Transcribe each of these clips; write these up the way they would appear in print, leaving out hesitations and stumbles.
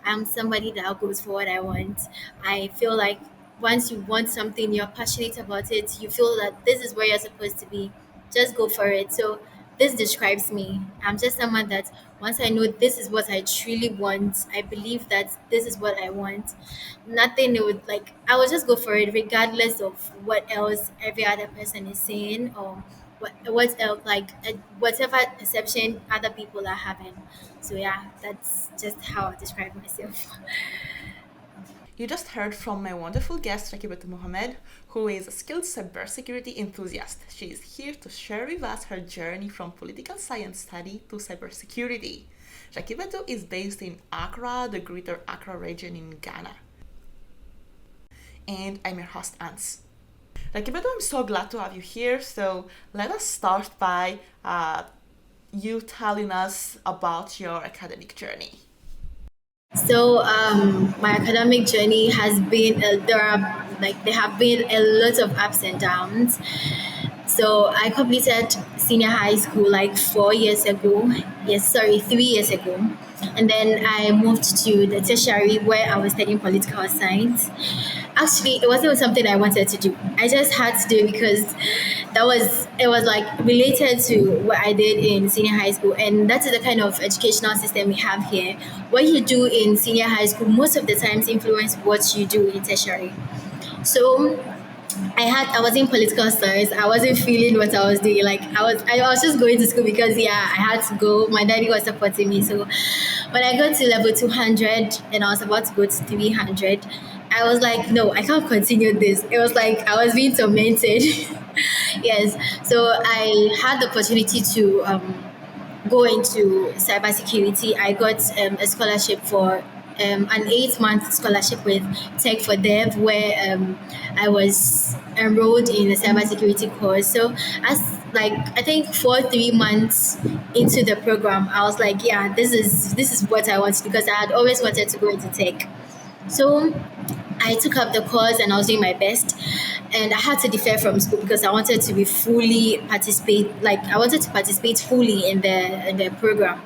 I'm somebody that goes for what I want. I feel like once you want something, you're passionate about it, you feel that this is where you're supposed to be, just go for it. So this describes me. I'm just someone that once I know this is what I truly want, I believe that this is what I want. Nothing would like I will just go for it regardless of what else every other person is saying or what else whatever perception other people are having. So yeah, that's just how I describe myself. You just heard from my wonderful guest, Rakibatu Mohammed, who is a skilled cybersecurity enthusiast. She is here to share with us her journey from political science study to cybersecurity. Rakibatu is based in Accra, the Greater Accra region in Ghana. And I'm your host, Ans. Rakibatu, I'm so glad to have you here. So let us start by you telling us about your academic journey. So my academic journey has been there have been a lot of ups and downs. So I completed senior high school like 4 years ago. Yes, sorry, 3 years ago. And then I moved to the tertiary where I was studying political science. Actually, it wasn't something I wanted to do. I just had to do it because it was like related to what I did in senior high school, and that is the kind of educational system we have here. What you do in senior high school most of the times influence what you do in tertiary. So I was in political science. I wasn't feeling what I was doing. Like I was just going to school because yeah, I had to go. My daddy was supporting me. So when I got to level 200 and I was about to go to 300, I was like, no, I can't continue this. It was like I was being tormented. Yes. So I had the opportunity to go into cybersecurity. I got a scholarship for an 8 month scholarship with Tech for Dev, where I was enrolled in a cybersecurity course. So, as like I think for 3 months into the program, I was like, yeah, this is what I want because I had always wanted to go into tech. So I took up the course and I was doing my best. And I had to defer from school because I wanted to be fully participate. Like I wanted to participate fully in the program.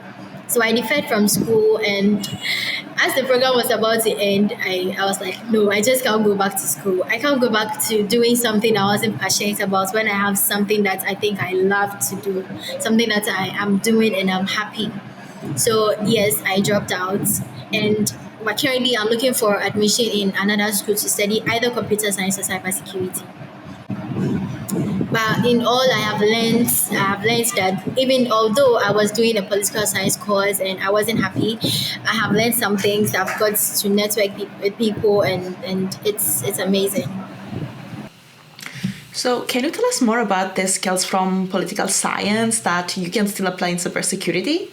So I deferred from school, and as the program was about to end, I was like, no, I just can't go back to school. I can't go back to doing something I wasn't passionate about when I have something that I think I love to do, something that I am doing and I'm happy. So yes, I dropped out, and but currently I'm looking for admission in another school to study either computer science or cybersecurity. But in all, I have learned that even although I was doing a political science course and I wasn't happy, I have learned some things. I've got to network with people, and it's amazing. So, can you tell us more about the skills from political science that you can still apply in cybersecurity?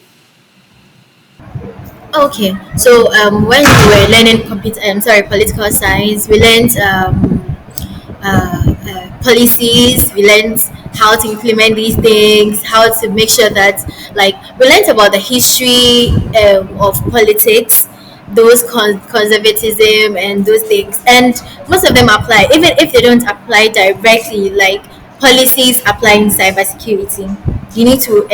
Okay, so when we were learning political science, we learned policies. We learned how to implement these things, how to make sure that, like, we learned about the history of politics, those conservatism and those things. And most of them apply, even if they don't apply directly, like policies apply in cybersecurity. You need to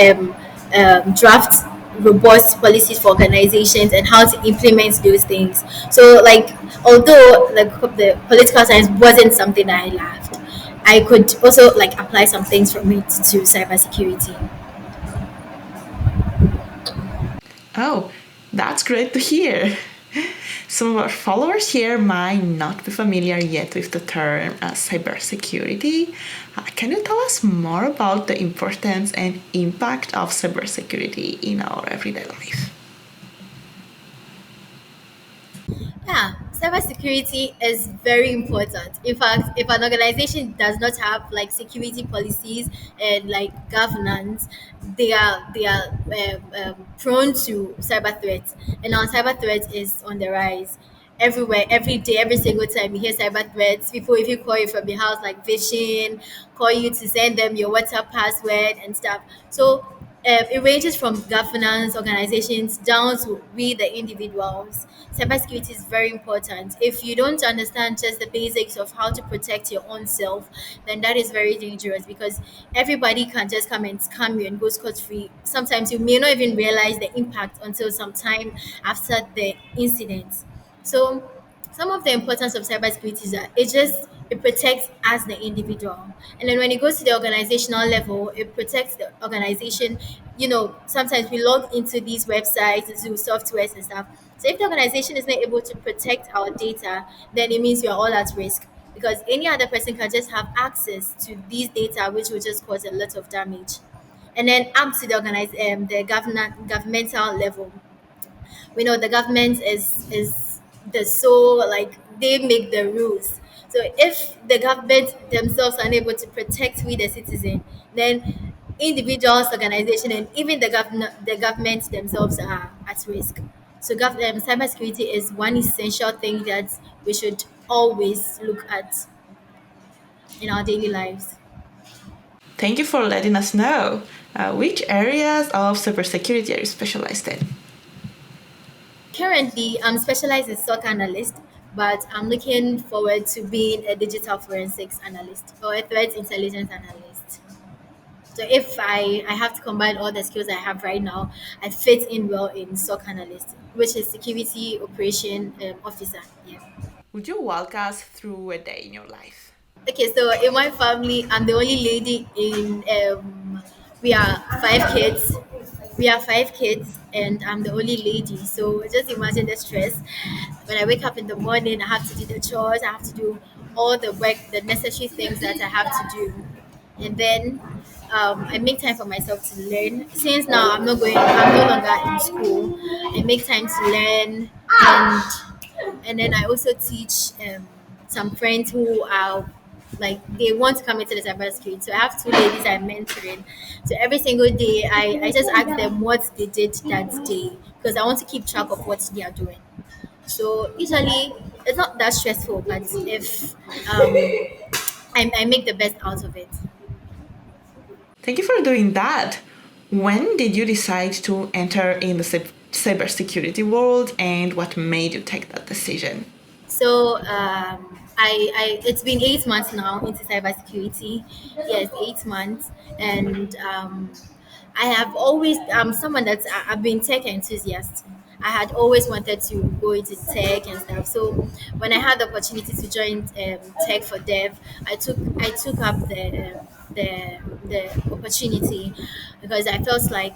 draft robust policies for organizations and how to implement those things. So, like, although the political science wasn't something that I loved, I could also like apply some things from it to cybersecurity. Oh, that's great to hear. Some of our followers here might not be familiar yet with the term cybersecurity. Can you tell us more about the importance and impact of cybersecurity in our everyday life? Yeah, cybersecurity is very important. In fact, if an organization does not have like security policies and like governance, they are prone to cyber threats, and our cyber threat is on the rise. Everywhere, every day, every single time you hear cyber threats, people if you call you from the house like phishing, call you to send them your WhatsApp password and stuff. So It ranges from governance organizations down to we the individuals. Cybersecurity is very important. If you don't understand just the basics of how to protect your own self, then that is very dangerous because everybody can just come and scam you and go scot free. Sometimes you may not even realize the impact until some time after the incident. So some of the importance of cybersecurity is that it protects us the individual, and then when it goes to the organizational level, it protects the organization. Sometimes we log into these websites, into softwares and stuff. So if the organization is not able to protect our data, then it means we are all at risk, because any other person can just have access to these data, which will just cause a lot of damage. And then up to the governmental level, we know the government is the sole, like, they make the rules. So if the government themselves are unable to protect we the citizen, then individuals, organization, and even the government themselves are at risk. So cybersecurity is one essential thing that we should always look at in our daily lives. Thank you for letting us know. Which areas of cybersecurity are you specialized in? Currently, I'm specialized in stock analyst, but I'm looking forward to being a digital forensics analyst or a threat intelligence analyst. So if I have to combine all the skills I have right now, I fit in well in stock analyst, which is security operation officer. Yeah. Would you walk us through a day in your life? Okay, so in my family, I'm the only lady in. We are five kids. We are five kids, and I'm the only lady. So just imagine the stress. When I wake up in the morning, I have to do the chores. I have to do all the work, the necessary things that I have to do, and then I make time for myself to learn. Since now I'm no longer in school. I make time to learn, and then I also teach some friends who are, like, they want to come into the cybersecurity. So I have two ladies I'm mentoring. So every single day, I just ask them what they did that day, because I want to keep track of what they are doing. So usually it's not that stressful, but if I make the best out of it. Thank you for doing that. When did you decide to enter in the cybersecurity world and what made you take that decision? So it's been 8 months now into cybersecurity. Yes, 8 months, and I have always someone I've been tech enthusiast. I had always wanted to go into tech and stuff. So when I had the opportunity to join tech for dev, I took up the opportunity, because I felt like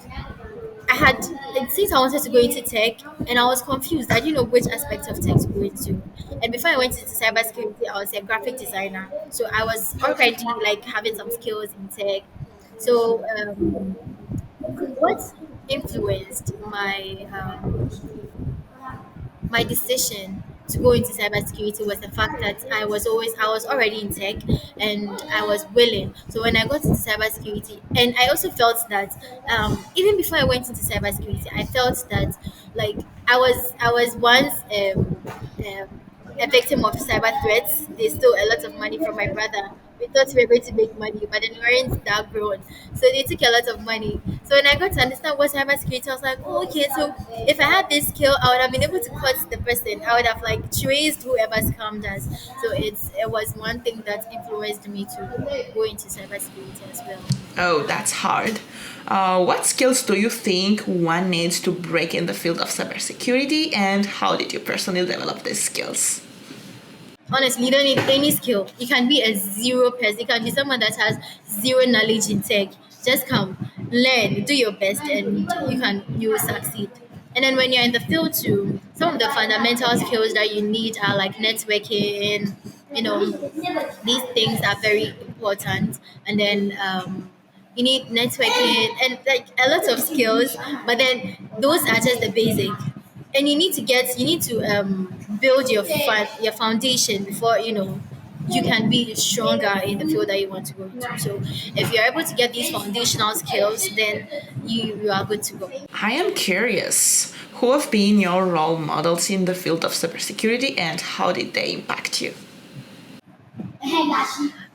I had, like, since I wanted to go into tech, and I was confused. I didn't know which aspect of tech to go into. And before I went into cybersecurity, I was a graphic designer. So I was already, like, having some skills in tech. So what influenced my decision to go into cybersecurity was the fact that I was already in tech, and I was willing. So when I got into cybersecurity, and I also felt that even before I went into cybersecurity, I felt that, like, I was once a victim of cyber threats. They stole a lot of money from my brother. We thought we were going to make money, but then we weren't that grown. So they took a lot of money. So when I got to understand what cybersecurity, I was like, oh, okay, so if I had this skill, I would have been able to cut the person. I would have, like, traced whoever scammed us. So it was one thing that influenced me to go into cybersecurity as well. Oh, that's hard. What skills do you think one needs to break in the field of cybersecurity, and how did you personally develop these skills? Honestly, you don't need any skill. You can be a zero person. You can be someone that has zero knowledge in tech. Just come, learn, do your best, and you will succeed. And then when you're in the field too, some of the fundamental skills that you need are like networking. You know, these things are very important. And then you need networking and, like, a lot of skills. But then those are just the basic, and you need to build your foundation before you can be stronger in the field that you want to go into. So if you're able to get these foundational skills, then you are good to go. I am curious, who have been your role models in the field of cybersecurity and how did they impact you?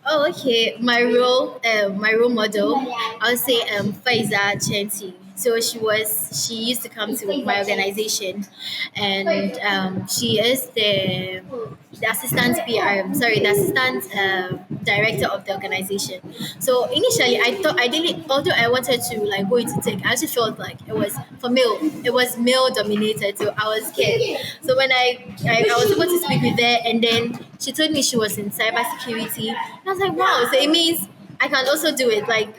Oh, okay. My role model, I would say Faiza Chenti. So she used to come to my organization, and she is the assistant PR. Sorry, the assistant director of the organization. So initially, I thought I didn't. Although I wanted to like go into tech, I actually felt like it was for male. It was male dominated, so I was scared. So when I was able to speak with her, and then she told me she was in cybersecurity, and I was like, wow. So it means I can also do it. Like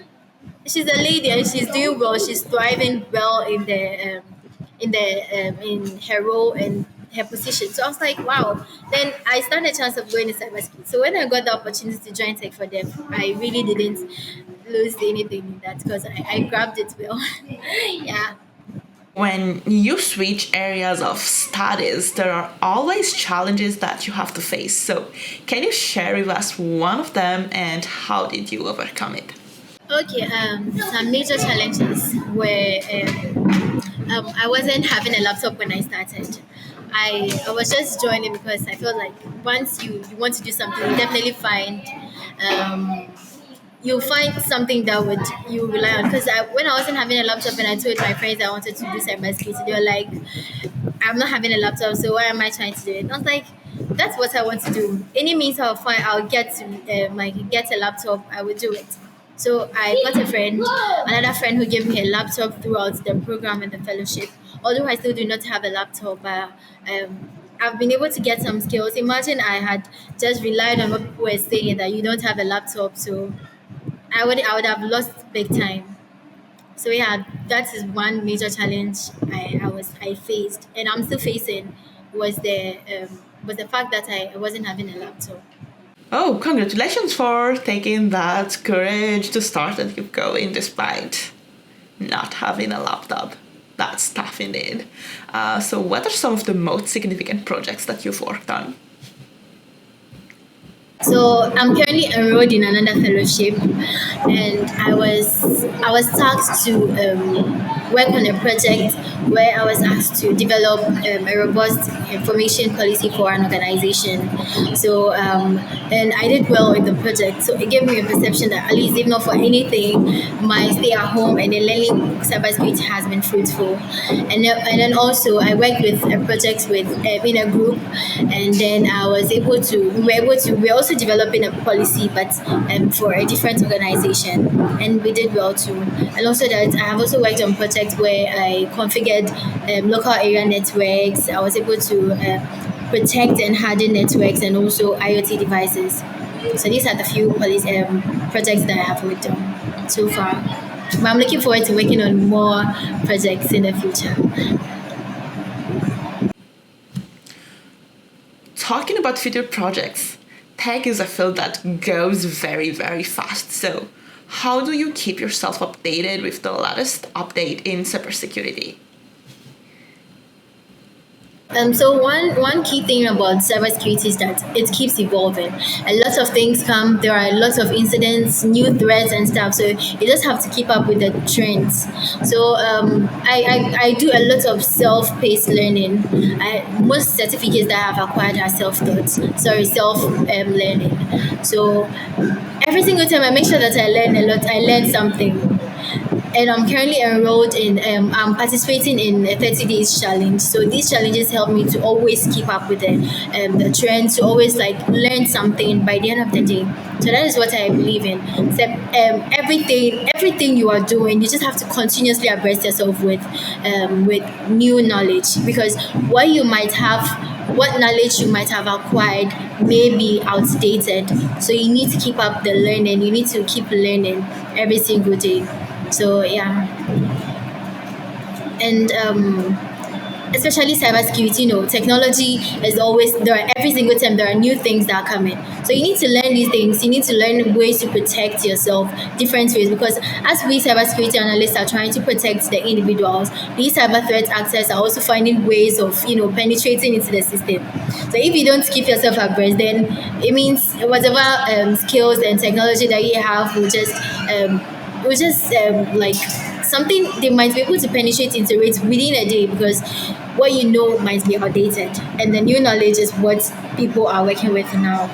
she's a lady and she's doing well. She's thriving well in her role and her position. So I was like, wow. Then I stand a chance of going to cybersecurity. So when I got the opportunity to join tech for them, I really didn't lose anything in that because I grabbed it well. Yeah. When you switch areas of studies, there are always challenges that you have to face. So, can you share with us one of them and how did you overcome it? Okay, some major challenges were I wasn't having a laptop when I started. I was just joining because I felt like once you want to do something, you definitely um, you'll find something that would you rely on. Because when I wasn't having a laptop and I told my friends I wanted to do cybersecurity, they were like, I'm not having a laptop, so why am I trying to do it? And I was like, that's what I want to do. Any means I'll find, I'll get to like get a laptop. I will do it. So I got a friend, another friend who gave me a laptop throughout the program and the fellowship. Although I still do not have a laptop, I've been able to get some skills. Imagine I had just relied on what people were saying that you don't have a laptop, so I would have lost big time. So yeah, that is one major challenge I faced and I'm still facing was the fact that I wasn't having a laptop. Oh, congratulations for taking that courage to start and keep going despite not having a laptop. That's tough indeed. So, what are some of the most significant projects that you've worked on? So I'm currently enrolled in another fellowship, and I was tasked to work on a project where I was asked to develop a robust information policy for an organization. So and I did well in the project. So it gave me a perception that at least if not for anything, my stay at home and then learning cybersecurity has been fruitful. And then also I worked with a project with in a group, and then I was able to we were able to we're also developing a policy, but for a different organization, and we did well too. And also that I have also worked on projects where I configured local area networks. I was able to protect and harden networks and also IoT devices. So these are the few projects that I have worked on so far. But I'm looking forward to working on more projects in the future. Talking about future projects, tech is a field that goes very, very fast. So, how do you keep yourself updated with the latest update in cybersecurity? So one key thing about cybersecurity is that it keeps evolving. A lot of things come. There are lots of incidents, new threats, and stuff. So you just have to keep up with the trends. So I do a lot of self-paced learning. Most certificates that I have acquired are self-taught. Sorry, self learning. So every single time I make sure that I learn a lot. I learn something, and I'm currently enrolled in I'm participating in a 30 days challenge. So these challenges help me to always keep up with the trends, to always like learn something by the end of the day. So that is what I believe in. So everything you are doing, you just have to continuously abreast yourself with new knowledge, because what knowledge you might have acquired may be outdated. So you need to keep up the learning. You need to keep learning every single day. So yeah, and especially cybersecurity, technology is always there. Every single time there are new things that are coming. So you need to learn these things. You need to learn ways to protect yourself, different ways, because as we cybersecurity analysts are trying to protect the individuals, these cyber threat actors are also finding ways of penetrating into the system. So if you don't keep yourself abreast, then it means whatever skills and technology that you have will just like something they might be able to penetrate into it within a day, because what you know might be outdated and the new knowledge is what people are working with now.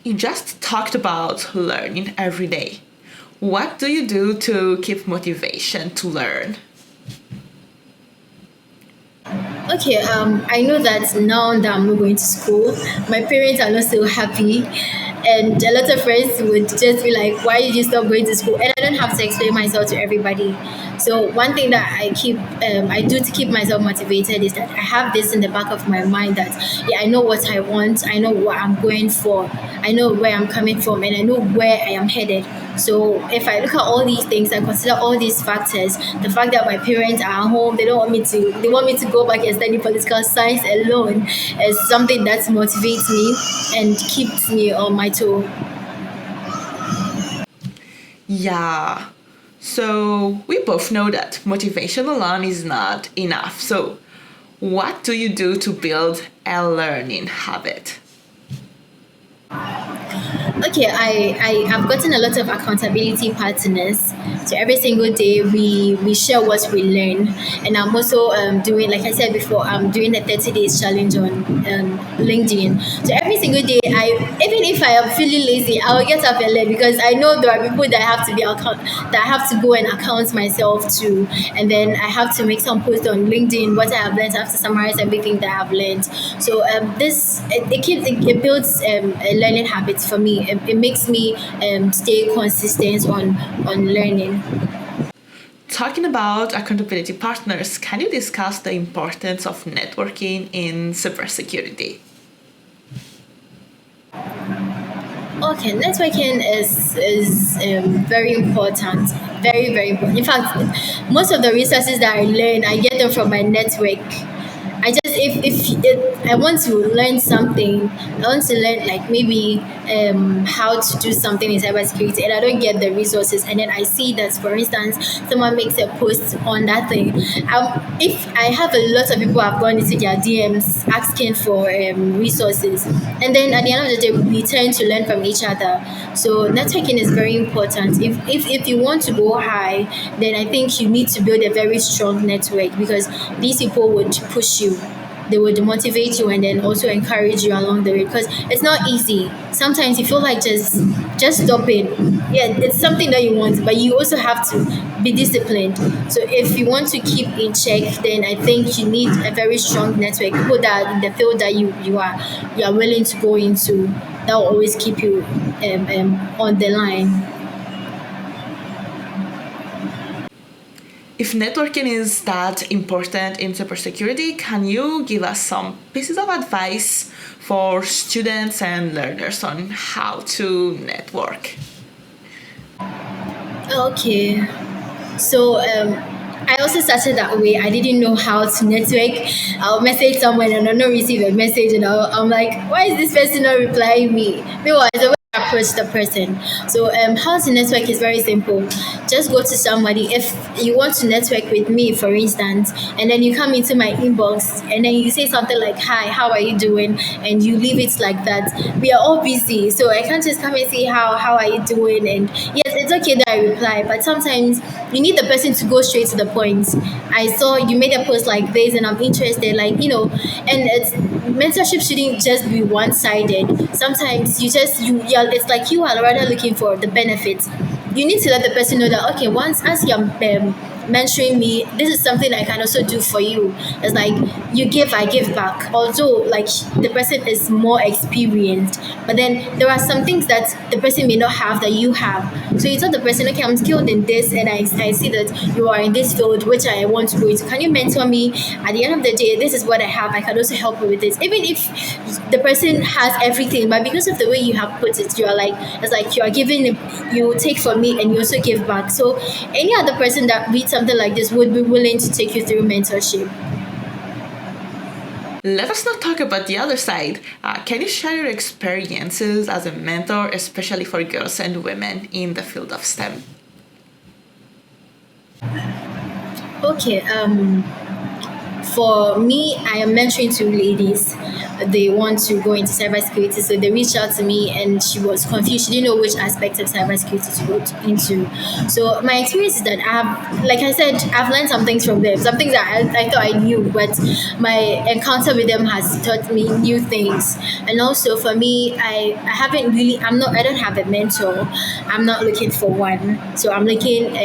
You just talked about learning every day. What do you do to keep motivation to learn? Okay, I know that now that I'm not going to school, my parents are not so happy. And a lot of friends would just be like, why did you stop going to school? And I don't have to explain myself to everybody. So one thing that I do to keep myself motivated is that I have this in the back of my mind that, yeah, I know what I want. I know what I'm going for. I know where I'm coming from and I know where I am headed. So if I look at all these things, I consider all these factors. The fact that my parents are at home, they want me to go back and study political science alone is something that motivates me and keeps me on my toe. Yeah. So we both know that motivation alone is not enough. So what do you do to build a learning habit? Okay, I have gotten a lot of accountability partners. So every single day we share what we learn, and I'm also doing, like I said before, I'm doing a 30 days challenge on LinkedIn. So every single day, I even if I am feeling lazy, I will get up and learn because I know there are people that I have to be account that I have to go and account myself to, and then I have to make some post on LinkedIn what I have learned. I have to summarize everything that I have learned. So it builds a learning habits for me. It makes me stay consistent on learning. Talking about accountability partners, can you discuss the importance of networking in cybersecurity? Okay, networking is very important, very important. In fact, most of the resources that I learn, I get them from my network. I just if I want to learn something, I want to learn like maybe how to do something in cybersecurity, and I don't get the resources, and then I see that, for instance, someone makes a post on that thing. If I have a lot of people have gone into their DMs asking for resources, and then at the end of the day, we tend to learn from each other. So networking is very important. If you want to go high, then I think you need to build a very strong network because these people would push you, they would motivate you and then also encourage you along the way because it's not easy. Sometimes you feel like just stopping. Yeah, it's something that you want, but you also have to be disciplined. So if you want to keep in check, then I think you need a very strong network, people that are in the field that you are willing to go into, that will always keep you on the line. If networking is that important in cybersecurity, can you give us some pieces of advice for students and learners on how to network? Okay. So I also started that way. I didn't know how to network. I'll message someone and I'll not receive a message, and I'm like, why is this person not replying me? Meanwhile, it's the way I approach the person. So how to network is very simple. Just go to somebody. If you want to network with me, for instance, and then you come into my inbox and then you say something like, hi, how are you doing? And you leave it like that. We are all busy. So I can't just come and say, how are you doing? And yes, it's okay that I reply, but sometimes you need the person to go straight to the point. I saw you made a post like this and I'm interested, like, and it's mentorship shouldn't just be one-sided. Sometimes you're it's like you are rather looking for the benefits. You need to let the person know that, okay, once as you're mentoring me, this is something I can also do for you. It's like you give, I give back. Although like the person is more experienced, but then there are some things that the person may not have that you have. So you tell the person, okay, I'm skilled in this, and I see that you are in this field which I want to go into. Can you mentor me? At the end of the day, this is what I have. I can also help you with this. Even if the person has everything, but because of the way you have put it, you are like, it's like you are giving, you take from me and you also give back. So any other person that reads something like this would be willing to take you through mentorship. Let us not talk about the other side. Can you share your experiences as a mentor, especially for girls and women in the field of STEM? Okay. for me, I am mentoring two ladies. They want to go into cybersecurity, so they reached out to me, and she was confused. She didn't know which aspect of cybersecurity to go into. So my experience is that I have, like I said, I've learned some things from them. Some things that I thought I knew, but my encounter with them has taught me new things. And also for me, I haven't really. I don't have a mentor. I'm not looking for one. So I'm looking.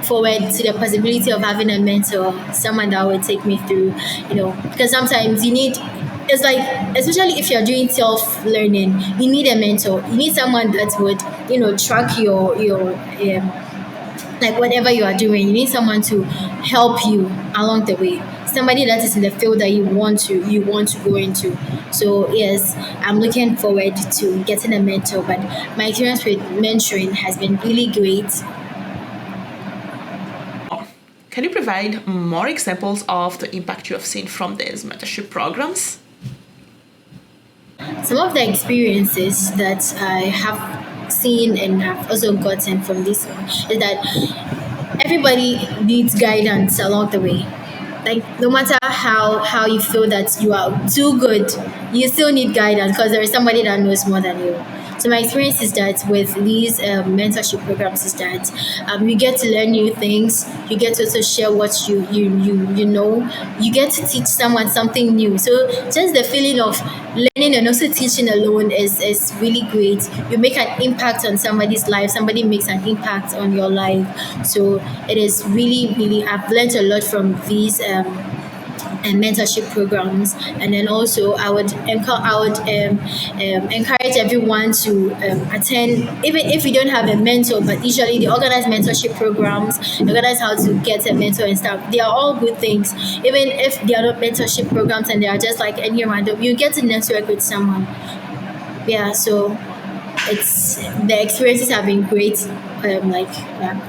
Forward to the possibility of having a mentor, someone that will take me through, because sometimes you need, it's like, especially if you're doing self learning, you need a mentor. You need someone that would, track your like whatever you are doing. You need someone to help you along the way. Somebody that is in the field that you want to go into. So yes, I'm looking forward to getting a mentor. But my experience with mentoring has been really great. Can you provide more examples of the impact you have seen from these mentorship programs? Some of the experiences that I have seen and have also gotten from this one is that everybody needs guidance along the way. Like no matter how you feel that you are too good, you still need guidance because there is somebody that knows more than you. So my experience is that with these mentorship programs is that you get to learn new things. You get to also share what you know. You get to teach someone something new. So just the feeling of learning and also teaching alone is really great. You make an impact on somebody's life. Somebody makes an impact on your life. So it is really, really, I've learned a lot from these and mentorship programs. And then also encourage everyone to attend, even if you don't have a mentor. But usually they organize mentorship programs, they organize how to get a mentor and stuff. They are all good things. Even if they are not mentorship programs and they are just like any random, you get to network with someone. Yeah, so it's the experiences have been great. Yeah.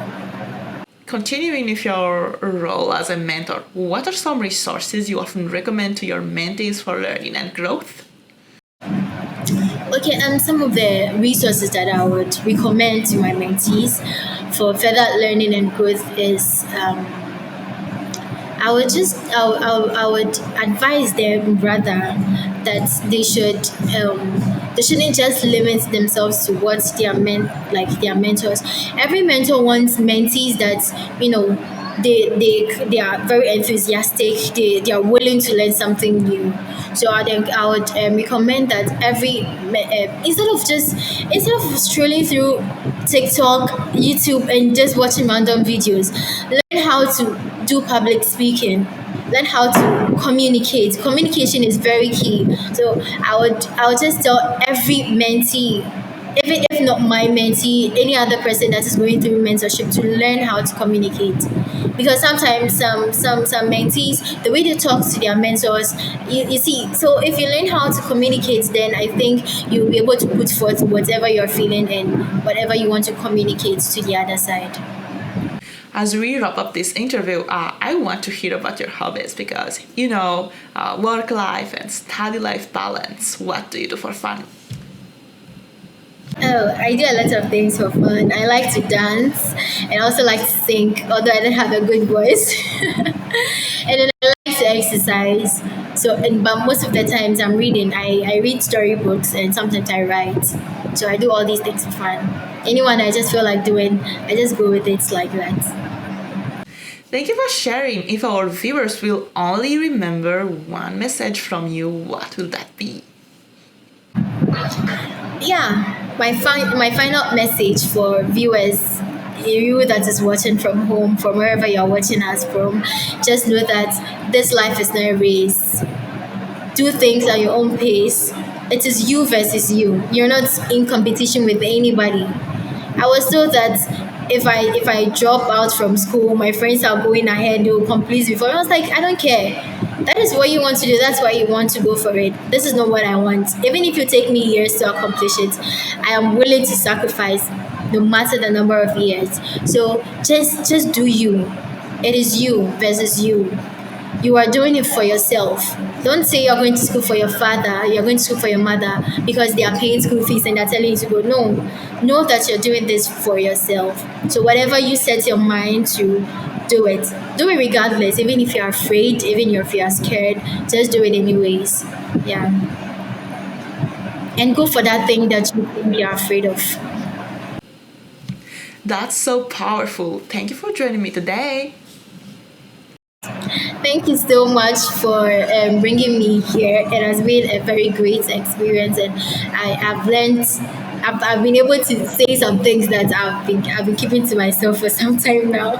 Continuing with your role as a mentor, what are some resources you often recommend to your mentees for learning and growth? Okay, some of the resources that I would recommend to my mentees for further learning and growth is I would advise them rather that they shouldn't just limit themselves to what their mentors. Every mentor wants mentees that they are very enthusiastic. They are willing to learn something new. So I would recommend that instead of strolling through TikTok, YouTube, and just watching random videos, learn how to do public speaking. Learn how to communicate. Communication is very key. So I would just tell every mentee, even if not my mentee, any other person that is going through mentorship, to learn how to communicate. Because sometimes some mentees, the way they talk to their mentors, you see. So if you learn how to communicate, then I think you'll be able to put forth whatever you're feeling and whatever you want to communicate to the other side. As we wrap up this interview, I want to hear about your hobbies because, work life and study life balance. What do you do for fun? Oh, I do a lot of things for fun. I like to dance and I also like to sing, although I don't have a good voice. And then I like to exercise. But most of the times I'm reading. I read storybooks and sometimes I write. So I do all these things for fun. Anyone I just feel like doing, I just go with it like that. Thank you for sharing. If our viewers will only remember one message from you, what will that be? Yeah, my final message for viewers, you that is watching from home, from wherever you're watching us from, just know that this life is not a race. Do things at your own pace. It is you versus you. You're not in competition with anybody. I was told that if I drop out from school, my friends are going ahead, they will complete before. I was like, I don't care. That is what you want to do. That's why you want to go for it. This is not what I want. Even if you take me years to accomplish it, I am willing to sacrifice no matter the number of years. So just do you. It is you versus you. You are doing it for yourself. Don't say you're going to school for your father, you're going to school for your mother because they are paying school fees and they're telling you to go. No, know that you're doing this for yourself. So whatever you set your mind to, do it. Do it regardless, even if you're afraid, even if you're scared, just do it anyways. Yeah. And go for that thing that you think you're afraid of. That's so powerful. Thank you for joining me today. Thank you so much for bringing me here. It has been a very great experience, and I've learned. I've been able to say some things that I've been keeping to myself for some time now.